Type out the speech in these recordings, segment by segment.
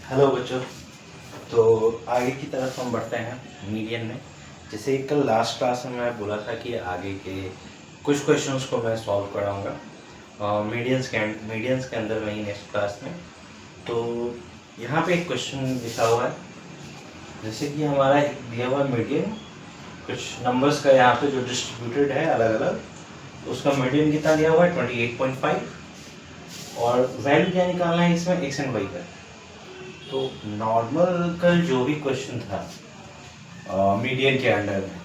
Hello बच्चों। तो आगे की तरफ हम बढ़ते हैं मीडियन में। जैसे कल लास्ट क्लास में मैं बोला था कि आगे के कुछ क्वेश्चंस को मैं सॉल्व कराऊंगा मीडियंस के अंदर वही नेक्स्ट क्लास में। तो यहाँ पे एक क्वेश्चन लिखा हुआ है, जैसे कि हमारा एक दिया हुआ मीडियन, कुछ नंबर्स का यहाँ पे जो डिस्ट्रीब्यूटेड है अलग अलग, उसका मीडियन कितना दिया हुआ है 28.5 और वैल्यू क्या निकालना है इसमें एक्स एंड वाई का। तो नॉर्मल कल जो भी क्वेश्चन था मीडियन के अंडर में,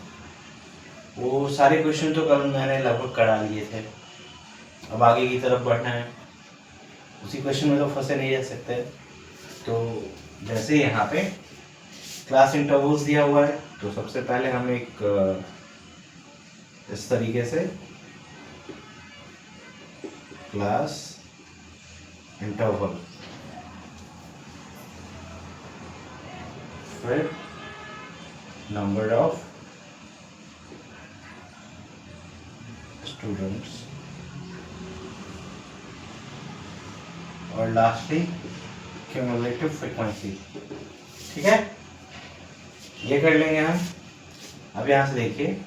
वो सारे क्वेश्चन तो कल मैंने लगभग करा लिए थे। अब आगे की तरफ बढ़ना है, उसी क्वेश्चन में तो फंसे नहीं रह सकते। तो जैसे यहाँ पे क्लास इंटरवल्स दिया हुआ है, तो सबसे पहले हम एक इस तरीके से क्लास इंटरवल, फिर नंबर ऑफ स्टूडेंट्स और लास्टली क्यूमुलेटिव फ्रीक्वेंसी। ठीक है, ये कर लेंगे हम। अब यहाँ से देखिए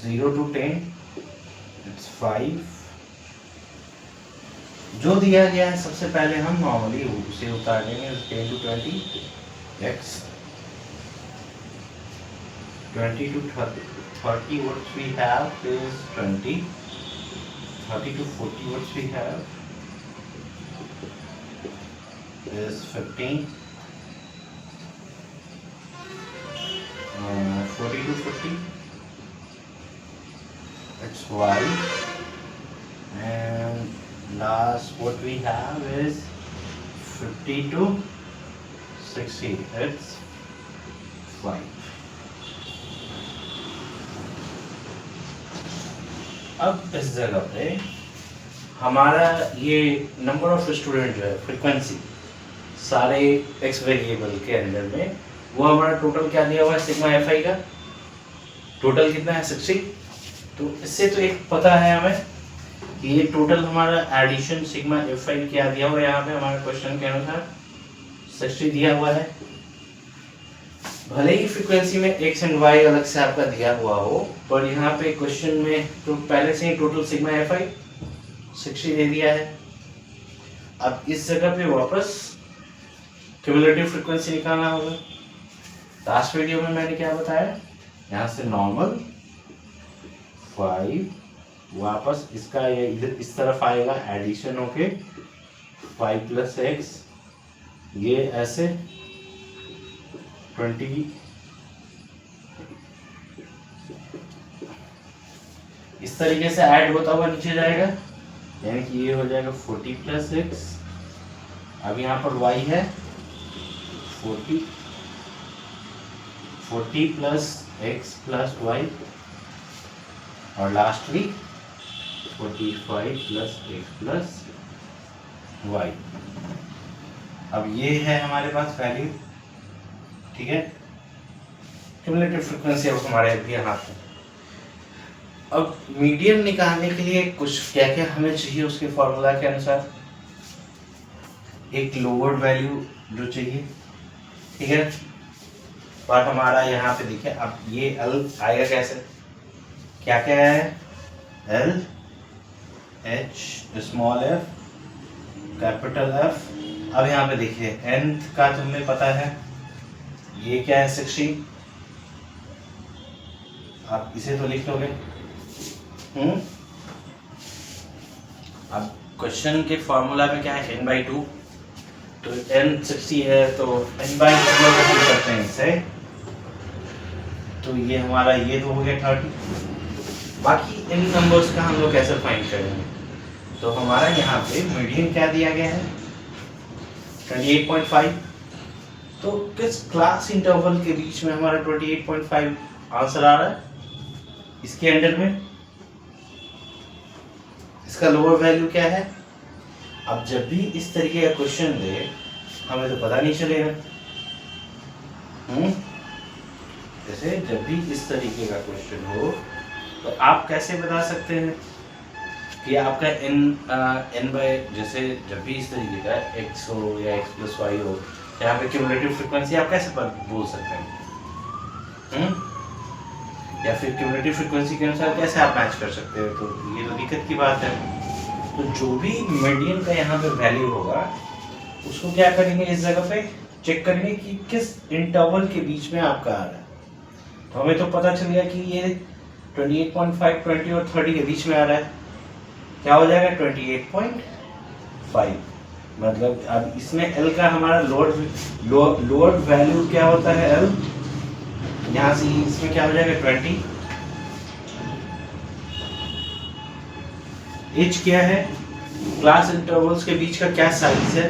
0 to 10 इट्स 5। जो दिया गया है सबसे पहले हम नॉर्मली उसे उतार लेंगे। 10 to 20 x, 20 to 30 what we have is 20, 30 to 40 what we have is 15, 40 to 50 it's y, and last what we have is 50 to 60 it's 5। अब इस जगह पे हमारा ये नंबर ऑफ स्टूडेंट जो है फ्रीक्वेंसी सारे एक्स वेरिएबल के अंदर में, वो हमारा टोटल क्या दिया हुआ है सिग्मा एफ आई का टोटल कितना है 60। तो इससे तो एक पता है हमें कि ये टोटल हमारा एडिशन सिग्मा एफ आई क्या दिया हुआ है, यहाँ पे हमारे क्वेश्चन के अनुसार 60 दिया हुआ है। भले ही फ्रीक्वेंसी में एक्स एंड वाई अलग से आपका दिया हुआ हो, पर यहाँ पे क्वेश्चन में तो पहले से ही टोटल सिग्मा एफ आई 60 दे दिया है। अब इस जगह पे वापस क्यूमुलेटिव फ्रीक्वेंसी निकालना होगा। लास्ट वीडियो में मैंने क्या बताया, यहाँ से नॉर्मल 5 वापस इसका ये इधर इस तरफ आएगा एडिशन होके 5 + x, ये ऐसे 20 इस तरीके से ऐड होता हुआ नीचे जाएगा, यानी कि ये हो जाएगा 40 + x। अब यहाँ पर y है 40 + x + y और लास्टली 45 + x + y। अब ये है हमारे पास वैल्यू। ठीक है, क्यूमुलेटिव फ्रीक्वेंसी अब हमारे भी हाथ में। अब मीडियन निकालने के लिए कुछ क्या क्या हमें चाहिए उसके फॉर्मूला के अनुसार, एक लोअर वैल्यू जो चाहिए। ठीक है, पर हमारा यहाँ पे देखिए अब ये एल आएगा कैसे, क्या क्या है, L H small F capital F. अब यहाँ पे देखिए nth का तुम्हें पता है ये क्या है 60, आप इसे तो लिख लोगे। अब क्वेश्चन के फॉर्मूला में क्या है n/2, तो n 60 है तो n/2 हम करते हैं इसे, तो ये हमारा ये तो हो गया 30। बाकी इन नंबर्स का हम लोग कैसे फाइंड करेंगे, तो हमारा यहाँ पे मीडियन क्या दिया गया है 28.5। तो किस क्लास इंटरवल के बीच में हमारा 28.5 आंसर आ रहा है, इसके अंडर में इसका लोअर वैल्यू क्या है। अब जब भी इस तरीके का क्वेश्चन दे हमें तो पता नहीं चलेगा। जैसे जब भी इस तरीके का क्वेश्चन हो तो आप कैसे बता सकते हैं कि आपका n बाय, जैसे जब भी इस तरीके का x हो या x + y हो, यहाँ पे क्यूमुलेटिव फ्रीक्वेंसी आप कैसे बोल सकते हैं? या फिर क्यूमुलेटिव फ्रीक्वेंसी के अनुसार कैसे आप मैच कर सकते हो? तो ये तो दिक्कत की बात है। तो जो भी मीडियन का यहाँ पे वैल्यू होगा उसको क्या करेंगे, इस जगह पे चेक करेंगे कि किस इंटरवल के बीच में आपका आ रहा है। तो हमें तो पता चल गया कि ये 28.5, 20 और 30 के बीच में आ रहा है। क्या हो जाएगा 28.5। मतलब अब इसमें L का हमारा लोड वैल्यू क्या होता है L, यहाँ से इसमें क्या हो जाएगा 20। H क्या है, क्लास इंटरवल्स के बीच का क्या साइज है,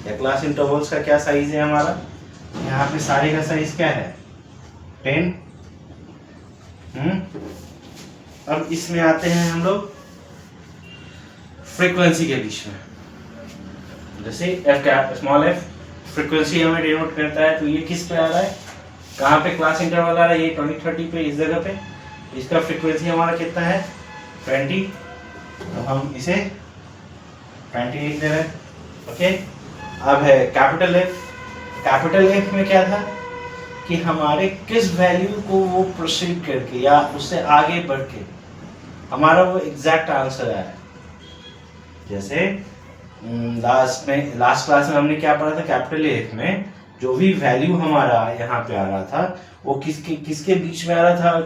या क्लास इंटरवल्स का क्या साइज है हमारा, यहाँ पे सारे का साइज क्या है 10। अब इसमें आते हैं हम लोग फ्रीक्वेंसी के बीच में। जैसे F cap small F frequency हमें डिनोट करता है, तो ये किस पे आ रहा है, कहाँ पे क्लास इंटरवल आ रहा है, ये 20-30 पे, इस जगह पे। इसका फ्रीक्वेंसी हमारा कितना है 20, तो हम इसे 28 दे रहे हैं। ओके, अब है कैपिटल एफ। कैपिटल एफ में क्या था कि हमारे किस वैल्यू को वो प्रोसीड करके या उससे आगे बढ़ के हमारा वो एग्जैक्ट आंसर आया है। जैसे लास्ट क्लास में हमने क्या पढ़ा था, कैपिटल एफ में जो भी वैल्यू हमारा यहाँ पे आ रहा था वो किसके बीच में आ रहा था।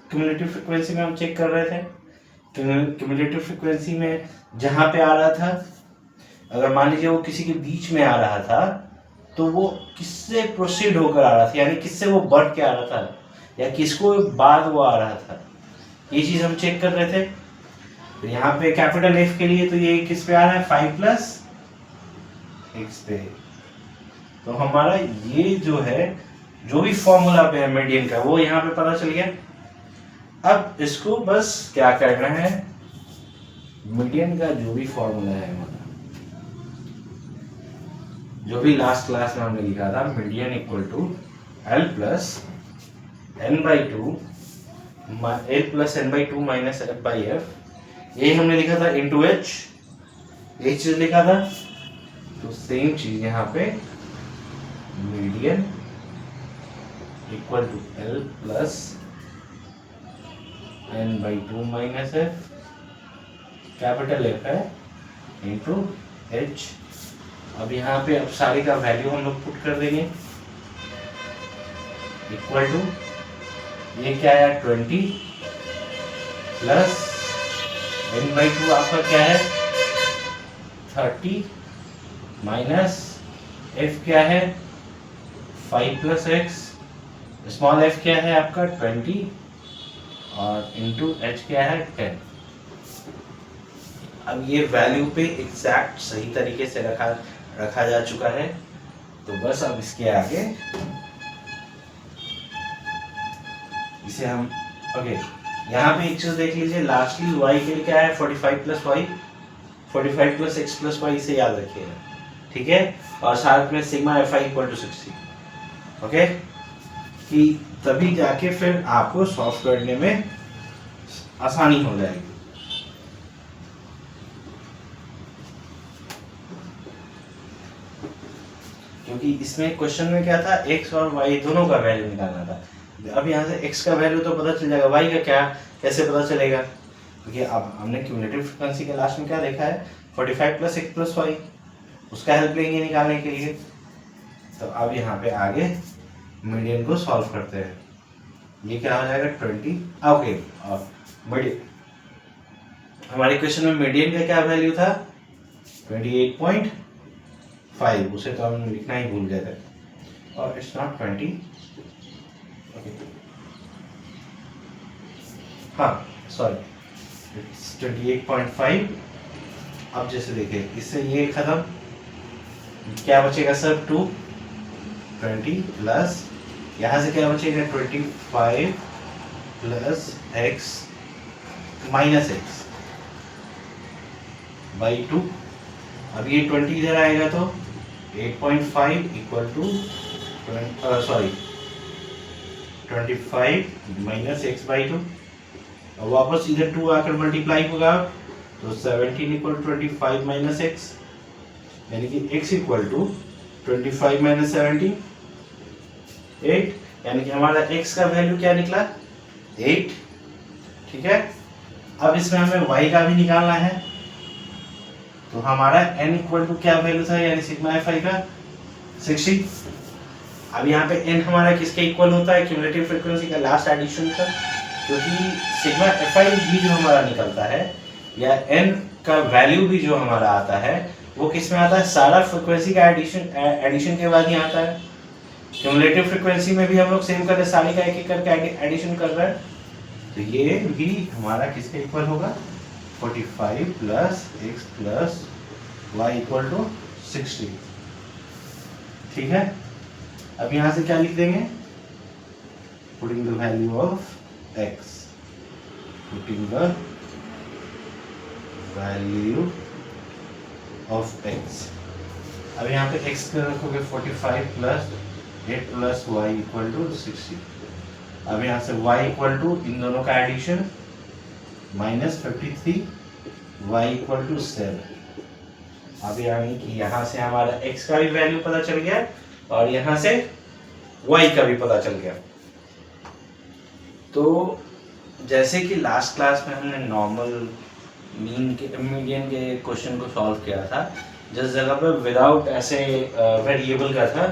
क्यूमुलेटिव फ्रीक्वेंसी में हम चेक कर रहे थे, क्यूमुलेटिव फ्रीक्वेंसी में जहाँ पे आ रहा था, अगर मान लीजिए वो किसी के बीच में आ रहा था तो वो किससे प्रोसीड होकर आ रहा था, यानी किससे वो बढ़ के आ रहा था या किसको बाद वो आ रहा था, ये चीज हम चेक कर रहे थे। तो यहाँ पे कैपिटल एफ के लिए तो ये किस पे आ रहा है 5+x पे। तो हमारा ये जो है जो भी फॉर्मूला पे है मीडियन का वो यहाँ पे पता चल गया। अब इसको बस क्या करना है, मीडियन का जो भी फॉर्मूला है हमारा, जो भी लास्ट क्लास में हमने लिखा था, median equal to L plus n/2 minus f/f, यही हमने लिखा था इंटू h, यही चीज लिखा था। तो सेम चीज यहाँ पे median equal to L plus n/2 minus f, capital F है, इंटू h। अब यहाँ पे अब सारे का वैल्यू हम लोग पुट कर देंगे, इक्वल टू ये क्या है 20 प्लस n/2 आपका क्या है 30 माइनस f क्या है 5+x, स्मॉल f क्या है आपका 20 और इंटू h क्या है 10। अब ये वैल्यू पे एग्जैक्ट सही तरीके से रखा जा चुका है। तो बस अब इसके आगे इसे हम ओके, यहाँ पे एक चीज देख लीजिए, लास्टली y के लिए क्या है 45+y, 45+x+y, इसे याद रखिएगा, ठीक है। और साथ में sigma fi equal to 60, okay, कि तभी जाके फिर आपको सॉल्व करने में आसानी हो जाएगी। क्योंकि इसमें क्वेश्चन में क्या था, x और y दोनों का वैल्यू निकालना था। अब यहाँ से x का वैल्यू तो पता चल जाएगा, y का क्या कैसे पता चलेगा, क्योंकि अब हमने क्यूमुलेटिव फ्रीक्वेंसी के लास्ट में क्या देखा है 45+x+y, उसका हेल्प लेंगे निकालने के लिए। तो अब यहाँ पे आगे मीडियन को सॉल्व करते हैं। ये क्या हो जाएगा 20, ओके, और मीडियन हमारे क्वेश्चन में मीडियन का क्या वैल्यू था 28.5, उसे तो हम लिखना ही भूल गए थे, और इट्स नॉट 20, ओके, हाँ सॉरी, इट्स 28.5। अब जैसे देखिए इससे ये खत्म, क्या बचेगा सर 20 प्लस यहाँ से क्या बचेगा 25 plus x minus x by 2। अब ये 20 इधर आएगा तो 8.5 equal to 25 minus x by 2। और वापस इधर 2 आकर मल्टीप्लाई होगा तो 17 इक्वल 25 माइनस x, यानी कि x इक्वल टू 25 माइनस 17 8, यानी कि हमारा x का वैल्यू क्या निकला 8। ठीक है, अब इसमें हमें y का भी निकालना है, तो हमारा n इक्वल टू क्या वैल्यू था, यानी सिग्मा fi का 60। अब यहाँ पे n हमारा किसके इक्वल होता है, क्यूमुलेटिव फ्रीक्वेंसी का लास्ट एडिशन का, क्योंकि सिग्मा fi भी जो हमारा निकलता है या n का वैल्यू भी जो हमारा आता है वो किस में आता है, सारा फ्रीक्वेंसी का एडिशन के बाद ही आता है। क्यूमुलेटिव फ्रीक्वेंसी में भी हम लोग सेम कर रहे हैं, सारी का एक एक करके एडिशन कर रहे हैं, तो ये भी हमारा किसके इक्वल होगा 45 plus x plus y equal to 60। ठीक है, अब यहाँ से क्या लिख देंगे, putting the value of x, putting the value of x। अब यहाँ पे x का रखोगे 45 plus 8 plus y equal to 60। अब यहाँ से y इक्वल टू इन दोनों का addition minus 53 y equal to 7। अब यानी कि यहाँ से हमारा x का भी वैल्यू पता चल गया और यहाँ से y का भी पता चल गया। तो जैसे कि लास्ट क्लास में हमने नॉर्मल मीडियन के क्वेश्चन को सॉल्व किया था, जिस जगह पे विदाउट ऐसे वेरिएबल का था,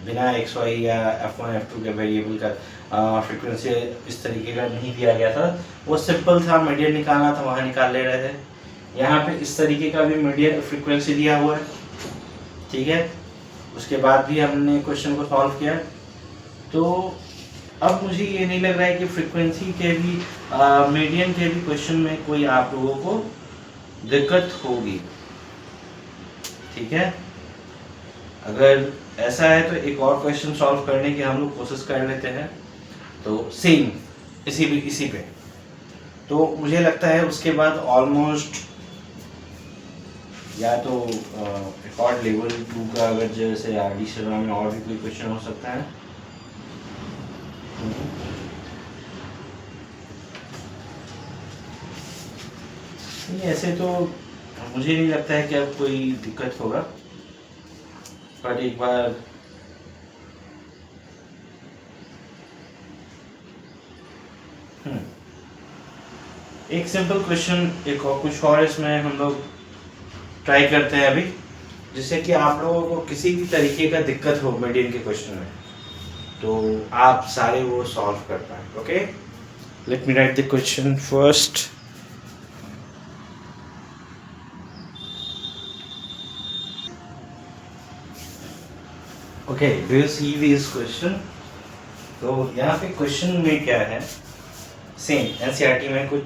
बिना एक्स वाई या f1 f2 के वेरिएबल का फ्रीक्वेंसी इस तरीके का नहीं दिया गया था, वो सिंपल था, मीडियन निकालना था, वहाँ निकाल ले रहे थे। यहाँ पे इस तरीके का भी मीडियन फ्रीक्वेंसी दिया हुआ है। ठीक है, उसके बाद भी हमने क्वेश्चन को सॉल्व किया। तो अब मुझे ये नहीं लग रहा है कि फ्रीक्वेंसी के भी मीडियन के भी क्वेश्चन में कोई आप लोगों को दिक्कत होगी। ठीक है, अगर ऐसा है तो एक और क्वेश्चन सॉल्व करने की हम लोग कोशिश कर लेते हैं, तो सेम इसी पे। तो मुझे लगता है उसके बाद ऑलमोस्ट या तो एक और लेवल 2 का, अगर जैसे आरडी शर्मा में और भी कोई क्वेश्चन हो सकता है। नहीं, ऐसे तो मुझे नहीं लगता है कि अब कोई दिक्कत होगा, पर एक बार एक सिंपल क्वेश्चन, एक और कुछ और इसमें हम लोग ट्राई करते हैं अभी, जिससे कि आप लोगों को किसी भी तरीके का दिक्कत हो मीडियन के क्वेश्चन में, तो आप सारे वो सॉल्व कर पाए। Okay, let me right the question first. Okay, do you see this question? तो यहाँ पे क्वेश्चन में क्या है, सेम एनसीईआरटी में कुछ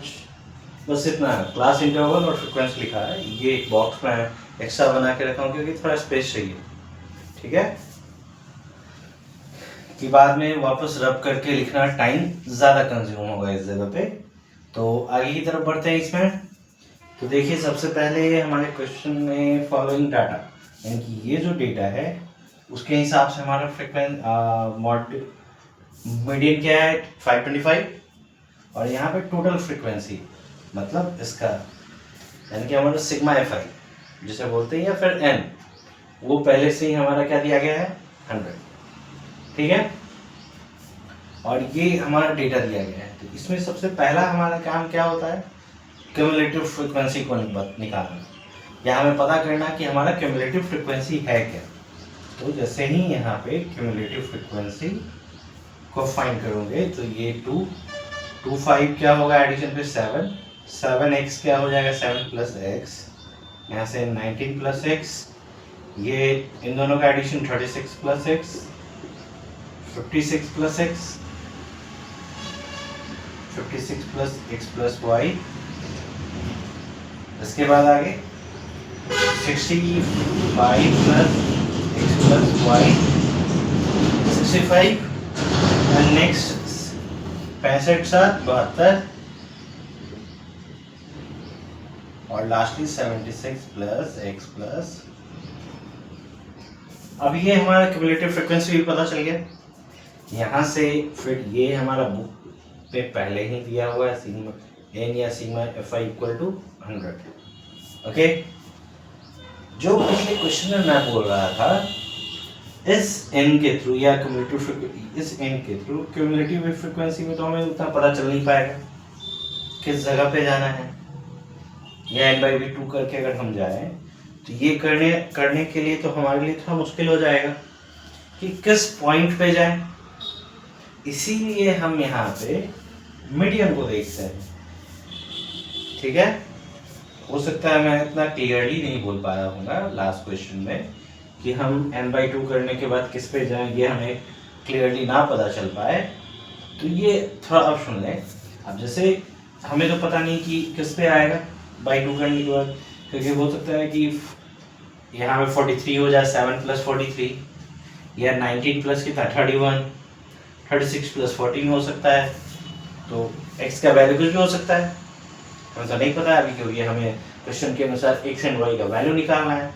बस इतना क्लास इंटरवल और फ्रीक्वेंसी लिखा है। ये एक बॉक्स में एक्स्ट्रा बना के रखा हूँ क्योंकि थोड़ा स्पेस चाहिए। ठीक है, कि बाद में वापस रब करके लिखना टाइम ज़्यादा कंज्यूम होगा इस जगह पे। तो आगे की तरफ बढ़ते हैं इसमें। तो देखिए, सबसे पहले हमारे क्वेश्चन में फॉलोइंग डाटा, यानी कि ये जो डेटा है उसके हिसाब से हमारा मीडियन क्या है 525, और यहाँ पे टोटल फ्रीक्वेंसी मतलब इसका, यानी कि हमारा सिग्मा fi जिसे बोलते हैं या फिर n, वो पहले से ही हमारा क्या दिया गया है 100। ठीक है, और ये हमारा डेटा दिया गया है। तो इसमें सबसे पहला हमारा काम क्या होता है, क्यूमुलेटिव फ्रीक्वेंसी को निकालना, या हमें पता करना कि हमारा क्यूमुलेटिव फ्रीक्वेंसी है क्या। तो जैसे ही यहाँ पे क्यूमुलेटिव फ्रीक्वेंसी को फाइंड करोगे, तो ये 25 क्या होगा एडिशन पे 7x क्या हो जाएगा 7 प्लस x, यहाँ से 19 प्लस x, ये इन दोनों का addition 36 plus x, 56 plus x, 56 plus x plus y, इसके बाद आगे 65 plus x plus y, 65, and next 65 7 72, और लास्टली 76 प्लस x प्लस। अब ये हमारा क्यूमुलेटिव फ्रीक्वेंसी भी पता चल गया। यहाँ से फिर ये हमारा बुक पे पहले ही दिया हुआ है, सिग्मा n या sigma fi equal to 100। Okay, जो पिछले पिछले क्वेश्चन में मैं बोल रहा था इस n के थ्रू या क्यूमुलेटिव फ्रीक्वेंसी में तो हमें उतना पता चल नहीं पाएगा किस जगह पे जाना है, या n/v2 करके अगर हम जाएं तो ये करने के लिए तो हमारे लिए थोड़ा मुश्किल हो जाएगा कि किस पॉइंट पे जाएं। इसीलिए हम यहाँ पे मीडियन को देखते हैं। ठीक है, हो सकता है मैं इतना क्लियरली नहीं बोल पाया हूँगा लास्ट क्वेश्चन में कि हम n/2 करने के बाद किस पे जाएंगे हमें क्लियरली ना पता चल पाए, तो ये थोड़ा अब सुन लें। अब जैसे हमें तो पता नहीं कि किस पे आएगा by 2 करने के बाद, क्योंकि हो सकता है कि यहाँ पे 43 हो जाए 7 + 43, या 19 प्लस कितना 31, 36 + 14 हो सकता है। तो x का वैल्यू कुछ भी हो सकता है, हमें तो नहीं पता अभी, क्योंकि हमें क्वेश्चन के अनुसार x एंड y का वैल्यू निकालना है।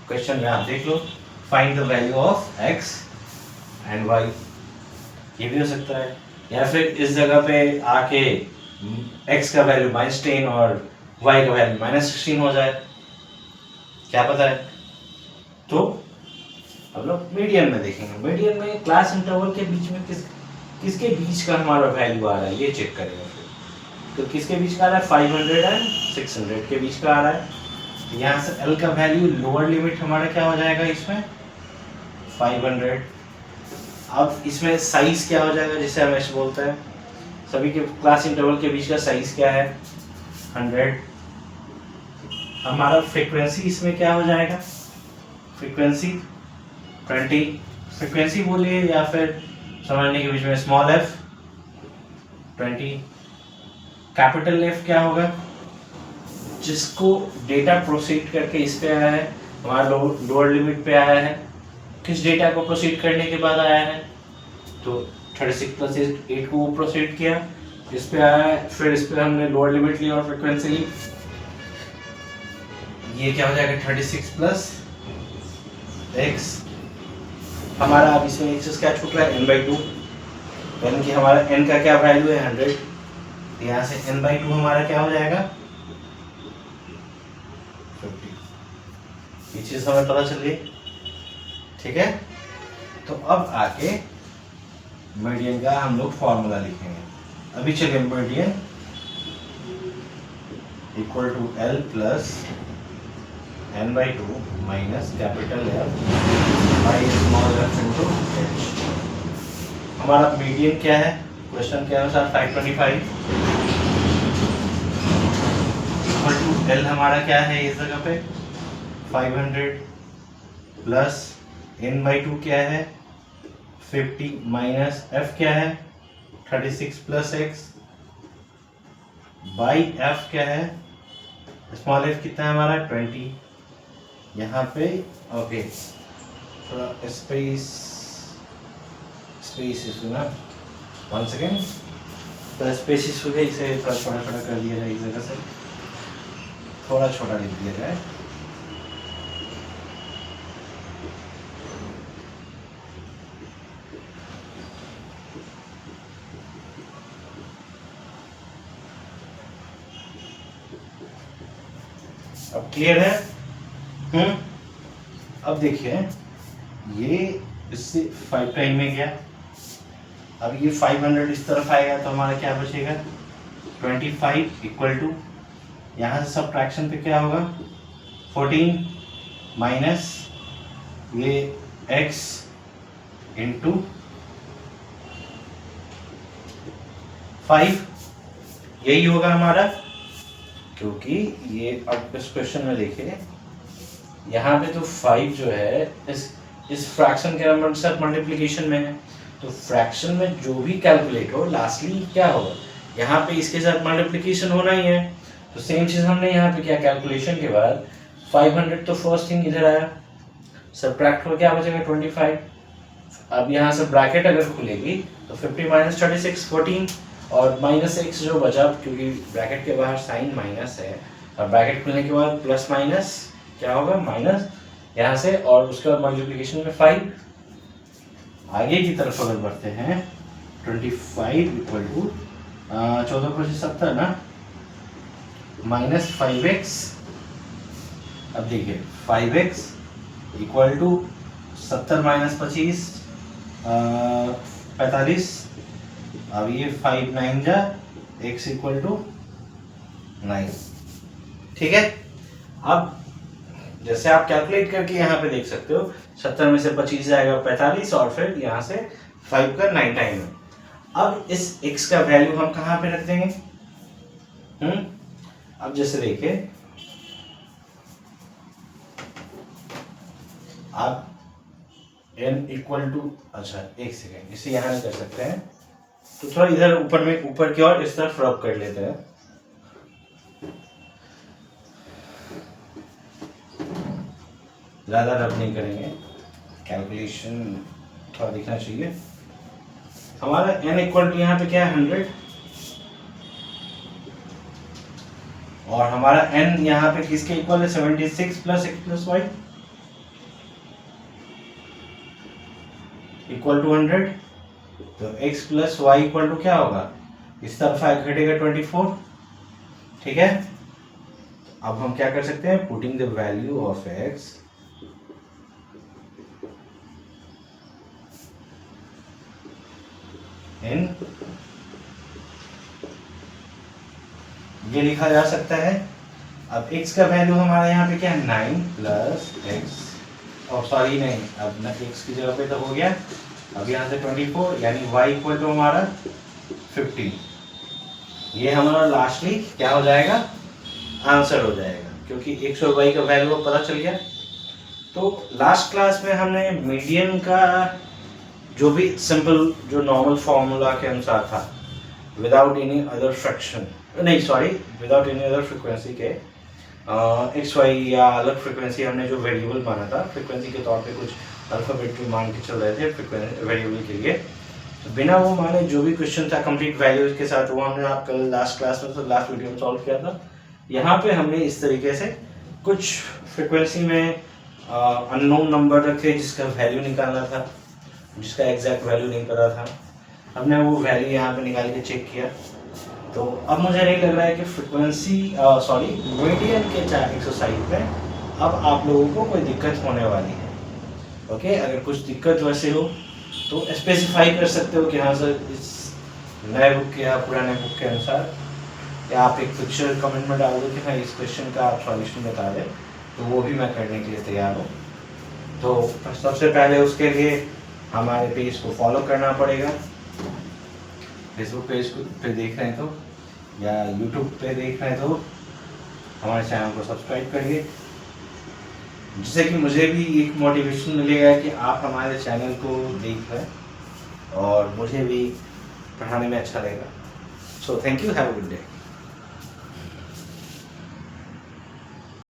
क्वेश्चन यहाँ देख लो, find the value of x and y, ये भी हो सकता है। या फिर इस जगह पे आके x का वैल्यू -10 और y का वैल्यू -16 हो जाए, क्या पता है। तो अब लोग मीडियन में देखेंगे। मीडियन में क्लास इंटरवल के बीच में किसके बीच का हमारा वैल्यू आ रहा है ये चेक करेंगे। फिर तो किसके बीच का आ रहा है, 500 एंड 600 के बीच का आ रहा है। तो यहाँ से L का वैल्यू लोअर लिमिट हमारा क्या हो जाएगा इसमें 500। अब इसमें साइज क्या हो जाएगा, जिसे हम ऐसे बोलते हैं सभी के क्लास इंटरवल के बीच का साइज क्या है 100। हमारा फ्रीक्वेंसी इसमें क्या हो जाएगा, फ्रीक्वेंसी 20, फ्रीक्वेंसी बोलिए या फिर समझने के बीच में स्मॉल f 20, कैपिटल F क्या होगा, जिसको डेटा प्रोसीड करके इस पे आया है, हमारा लोअर लिमिट पे आया है, किस डेटा को प्रोसीड करने के बाद आया है, तो 36 + 8 को प्रोसीड किया, इस पे आया है, फिर इस पे हमने लोअर लिमिट ली और फ्रीक्वेंसी ली, ये क्या हो जाएगा 36 + x। हमारा अब इसमें एक्सेस क्या छूट रहा है n/2, यानी कि हमारा n का क्या वैल्यू है 100, यहाँ से n/2 हमारा क्या हो जाएगा 50। ये चीज हमें पता चल गई। ठीक है, तो अब आके मीडियन का हम लोग फॉर्मूला लिखेंगे। अभी चलिए, median = L + n/2 - capital F by small f into h। हमारा मीडियन क्या है क्वेश्चन के अनुसार 525 = L हमारा क्या है इस जगह पे 500 प्लस n/2 क्या है 50 माइनस f क्या है 36 + x बाई f क्या है स्मॉल f कितना है हमारा 20। यहाँ पे ओके थोड़ा स्पेस इशू ना, 1 सेकेंड, तो स्पेस इशू है, इसे थोड़ा छोटा कर दिया जाए, इस जगह से थोड़ा छोटा लिख दिया जाए। अब क्लियर है। अब देखिए ये इससे 5 टाइम में गया, अब ये 500 इस तरफ आएगा तो हमारा क्या बचेगा 25 = यहाँ से सब्ट्रैक्शन पे क्या होगा 14 माइनस ये x × 5, यही होगा हमारा, क्योंकि ये अब इस क्वेश्चन में देखिए यहाँ पे तो 5 जो है इस फ्रैक्शन के नंबर के साथ मल्टीप्लिकेशन में है, तो फ्रैक्शन में जो भी कैलकुलेट हो लास्टली क्या होगा यहाँ पे इसके साथ मल्टीप्लिकेशन होना ही है। तो सेम चीज हमने यहाँ पे किया, कैलकुलेशन के बाद 500 तो फर्स्ट थिंग इधर आया, सबट्रैक्ट हो क्या बचेगा 25। अब यहाँ से ब्रैकेट अगर खुलेगी तो 50 - 36 14 और माइनस x जो बचा, क्योंकि ब्रैकेट के बाहर साइन माइनस है और ब्रैकेट खुलने के बाद प्लस माइनस क्या होगा माइनस यहाँ से, और उसके बाद मल्टीप्लिकेशन में 5। आगे की तरफ अगर बढ़ते हैं 25 = 14 × 70 ना -5x। अब देखिए 5x इक्वल टू 70 माइनस 25 45। अब ये 5 9 जा x इक्वल टू 9। ठीक है, अब जैसे आप कैलकुलेट करके यहाँ पे देख सकते हो 70 में से 25 जाएगा 45 और फिर यहाँ से 5 का 9 टाइम है। अब इस x का वैल्यू हम कहाँ पे रख देंगे? अब जैसे देखिए आप n इक्वल टू, अच्छा एक सेकेंड, इसे यहाँ नहीं कर सकते हैं तो थोड़ा इधर ऊपर में, ऊपर की ओर इस तरफ रब कर लेते हैं। ज़्यादा रब नहीं करेंगे, कैलकुलेशन थोड़ा दिखना चाहिए। हमारा n इक्वल टू यहाँ पे क्या है 100 और हमारा n यहाँ पे किसके इक्वल है 76 plus x plus y equal to 100। तो x plus y equal to क्या होगा, इस तरफ घटेगा 24। ठीक है, अब हम क्या कर सकते हैं, putting the value of x इन, ये लिखा जा सकता है। अब x का वैल्यू हमारा यहाँ पे क्या है 9 प्लस x, और सॉरी नहीं, अब ना x की जगह पे तो हो गया, अब यहाँ से 24 यानी y इक्वल टू हमारा 50। ये हमारा लास्टली क्या हो जाएगा, आंसर हो जाएगा, क्योंकि x और y का वैल्यू पता चल गया। तो लास्ट क्लास में हमने मीडियन का जो भी सिंपल जो नॉर्मल फॉर्मूला के अनुसार था, विदाउट एनी अदर फ्रैक्शन, नहीं sorry without any other frequency के एक्स वाई या अलग फ्रीक्वेंसी हमने जो वेरिएबल माना था, फ्रीक्वेंसी के तौर पे कुछ अल्फाबेट मान के चल रहे थे फ्रीक्वेंसी वेरिएबल के लिए, तो बिना वो माने जो भी क्वेश्चन था कंप्लीट वैल्यूज के साथ, वो हमने आप कल लास्ट क्लास में, तो लास्ट वीडियो में सॉल्व किया था। यहाँ पे हमने इस तरीके से कुछ फ्रीक्वेंसी में अननोन नंबर रखे जिसका वैल्यू निकालना था, जिसका एग्जैक्ट वैल्यू नहीं पता था, हमने वो वैल्यू यहाँ पे निकाल के चेक किया। तो अब मुझे नहीं लग रहा है कि फ्रीक्वेंसी सॉरी मीडियन के एक्सरसाइज में अब आप लोगों को कोई दिक्कत होने वाली है। ओके, अगर कुछ दिक्कत वैसे हो तो स्पेसिफाई कर सकते हो कि हाँ सर इस नए बुक के या पुराने बुक के अनुसार, या आप एक पिक्चर कमेंट में डाल दो कि हाँ इस क्वेश्चन का आप सॉल्यूशन बता दें, तो वो भी मैं करने के लिए तैयार हूँ। तो सबसे पहले उसके लिए हमारे पेज को फॉलो करना पड़ेगा, फेसबुक पेज पे देख रहे हैं तो, या यूट्यूब पे देख रहे हैं तो हमारे चैनल को सब्सक्राइब करिए, जिससे कि मुझे भी एक मोटिवेशन मिलेगा कि आप हमारे चैनल को देख रहे हैं और मुझे भी पढ़ाने में अच्छा लगेगा। So thank you, have a good day.